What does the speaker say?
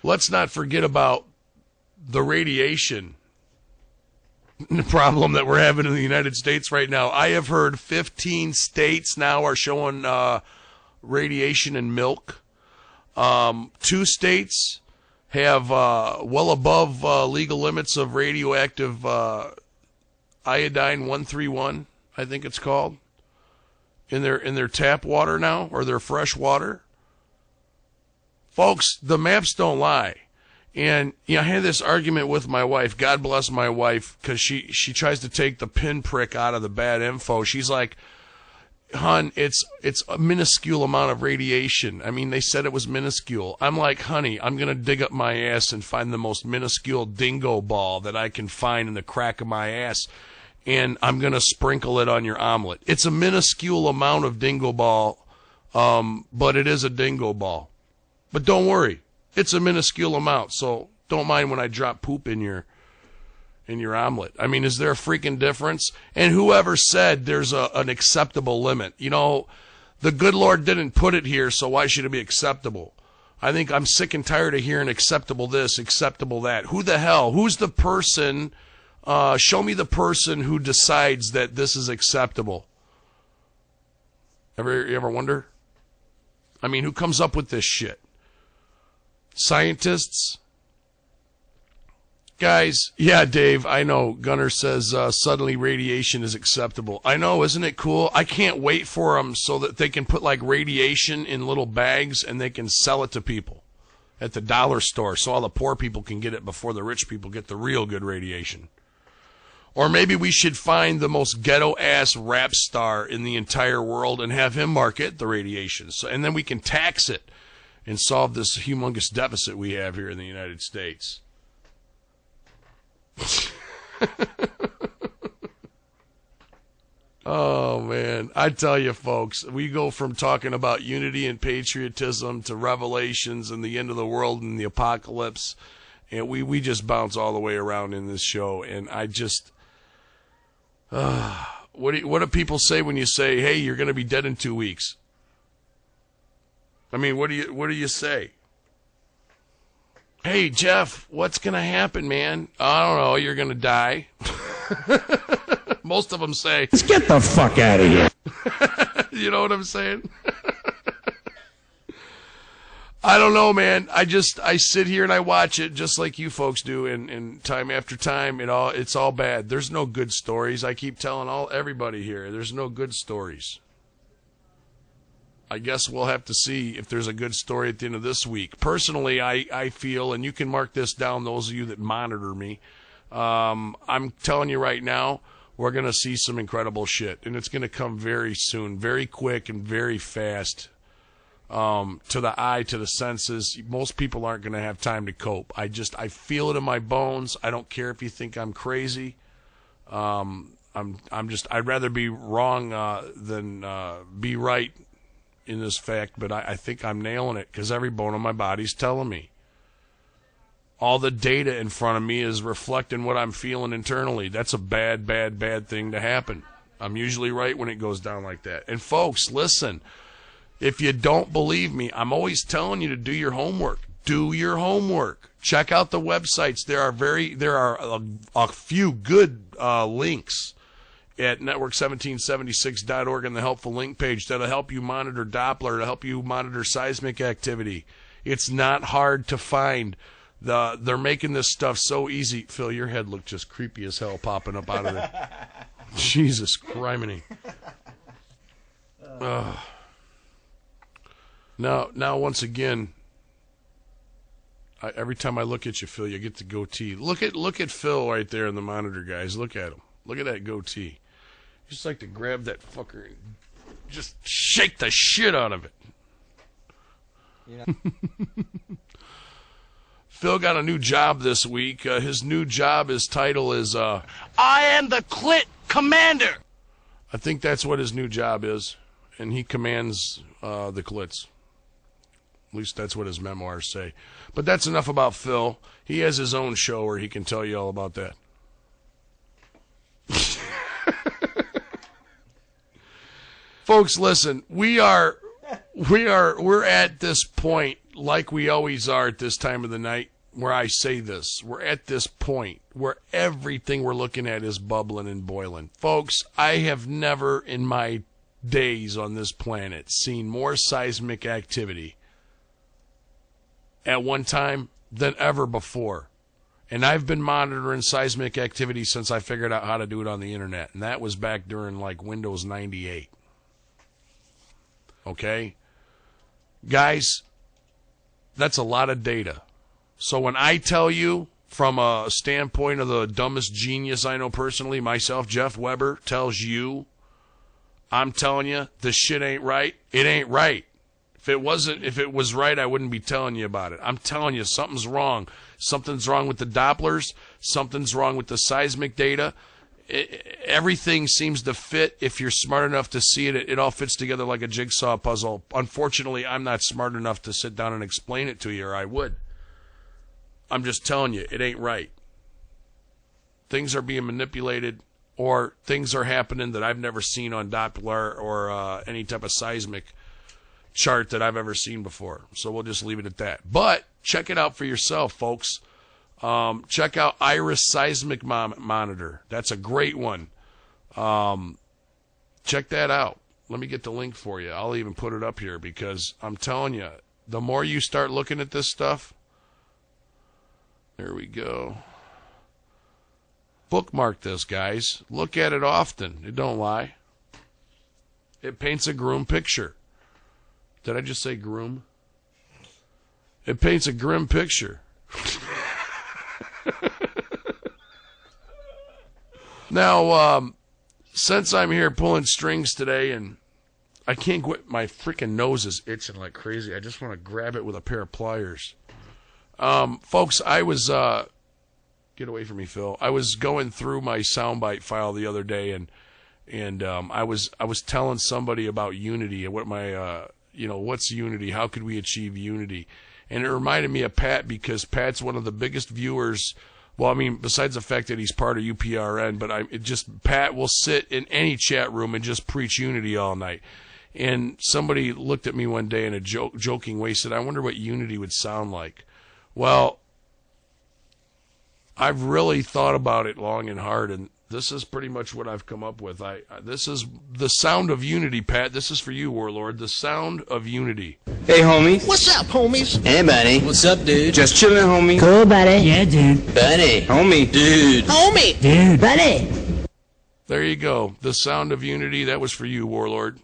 let's not forget about the radiation problem that we're having in the United States right now. I have heard 15 states now are showing radiation in milk. 2 states have well above legal limits of radioactive iodine 131, I think it's called, in their tap water now, or their fresh water. Folks, the maps don't lie. And I had this argument with my wife. God bless my wife, because she tries to take the pinprick out of the bad info. She's like, "Hun, it's a minuscule amount of radiation." I mean, they said it was minuscule. I'm like, "Honey, I'm going to dig up my ass and find the most minuscule dingo ball that I can find in the crack of my ass, and I'm going to sprinkle it on your omelet." It's a minuscule amount of dingo ball, but it is a dingo ball. But don't worry, it's a minuscule amount, so don't mind when I drop poop in your omelet. I mean, is there a freaking difference? And whoever said there's an acceptable limit? The good Lord didn't put it here, so why should it be acceptable? I think I'm sick and tired of hearing acceptable this, acceptable that. Who the hell? Who's the person? Show me the person who decides that this is acceptable. You ever wonder? I mean, who comes up with this shit? Scientists? Guys, yeah, Dave, I know. Gunner says suddenly radiation is acceptable. I know, isn't it cool? I can't wait for them so that they can put like radiation in little bags and they can sell it to people at the dollar store so all the poor people can get it before the rich people get the real good radiation. Or maybe we should find the most ghetto-ass rap star in the entire world and have him market the radiation. And then we can tax it and solve this humongous deficit we have here in the United States. Oh, man. I tell you, folks, we go from talking about unity and patriotism to Revelations and the end of the world and the apocalypse. And we just bounce all the way around in this show. And I just... what do people say when you say, "Hey, you're going to be dead in 2 weeks"? I mean, what do you say? "Hey, Jeff, what's going to happen, man?" "I don't know, you're going to die." Most of them say, "Let's get the fuck out of here." You know what I'm saying? I don't know, man. I sit here and I watch it just like you folks do, and time after time, it's all bad. There's no good stories. I keep telling everybody here, there's no good stories. I guess we'll have to see if there's a good story at the end of this week. Personally, I feel, and you can mark this down, those of you that monitor me, I'm telling you right now, we're going to see some incredible shit, and it's going to come very soon, very quick and very fast. To the eye, to the senses. Most people aren't going to have time to cope. I feel it in my bones. I don't care if you think I'm crazy. I'd rather be wrong than be right in this fact, but I think I'm nailing it because every bone in my body's telling me. All the data in front of me is reflecting what I'm feeling internally. That's a bad, bad, bad thing to happen. I'm usually right when it goes down like that. And folks, listen. If you don't believe me, I'm always telling you to do your homework. Do your homework. Check out the websites. There are a few good links at network1776.org and the helpful link page that'll help you monitor Doppler, to help you monitor seismic activity. It's not hard to find. They're making this stuff so easy. Phil, your head looked just creepy as hell popping up out of there. Jesus criminy. Now, once again, every time I look at you, Phil, you get the goatee. Look at Phil right there in the monitor, guys. Look at him. Look at that goatee. Just like to grab that fucker and just shake the shit out of it. Yeah. Phil got a new job this week. His new job, his title is I am the Clit Commander. I think that's what his new job is, and he commands the Clits. At least that's what his memoirs say. But that's enough about Phil. He has his own show where he can tell you all about that. Folks, listen, we're at this point. like we always are at this time of the night, where I say this, we're at this point where everything we're looking at is bubbling and boiling. Folks, I have never in my days on this planet seen more seismic activity at one time than ever before. And I've been monitoring seismic activity since I figured out how to do it on the internet. And that was back during like Windows 98. Okay? Guys, that's a lot of data. So when I tell you from a standpoint of the dumbest genius I know personally, myself, Jeff Weber, tells you, I'm telling you, this shit ain't right. It ain't right. If it was right, I wouldn't be telling you about it. I'm telling you, something's wrong. Something's wrong with the Dopplers. Something's wrong with the seismic data. Everything seems to fit. If you're smart enough to see it, it all fits together like a jigsaw puzzle. Unfortunately, I'm not smart enough to sit down and explain it to you, or I would. I'm just telling you, it ain't right. Things are being manipulated, or things are happening that I've never seen on Doppler or any type of seismic chart that I've ever seen before. So we'll just leave it at that. But check it out for yourself, folks. Check out Iris Seismic Monitor. That's a great one. Check that out. Let me get the link for you. I'll even put it up here because I'm telling you, the more you start looking at this stuff, there we go. Bookmark this, guys. Look at it often. It don't lie. It paints a grim picture. Did I just say groom? It paints a grim picture. Now, since I'm here pulling strings today and I can't quit, my freaking nose is itching like crazy. I just want to grab it with a pair of pliers. Folks, I was, get away from me, Phil. I was going through my soundbite file the other day and I was telling somebody about unity and what my, what's unity? How could we achieve unity? And it reminded me of Pat because Pat's one of the biggest viewers. Well, I mean, besides the fact that he's part of UPRN, but Pat will sit in any chat room and just preach unity all night. And somebody looked at me one day in a joking way, said, I wonder what unity would sound like. Well, I've really thought about it long and hard, and this is pretty much what I've come up with. This is the sound of unity, Pat. This is for you, Warlord. The sound of unity. Hey, homies. What's up, homies? Hey, buddy. What's up, dude? Just chilling, homie. Cool, buddy. Yeah, dude. Buddy. Homie. Dude. Homie. Dude. Buddy. There you go. The sound of unity. That was for you, Warlord.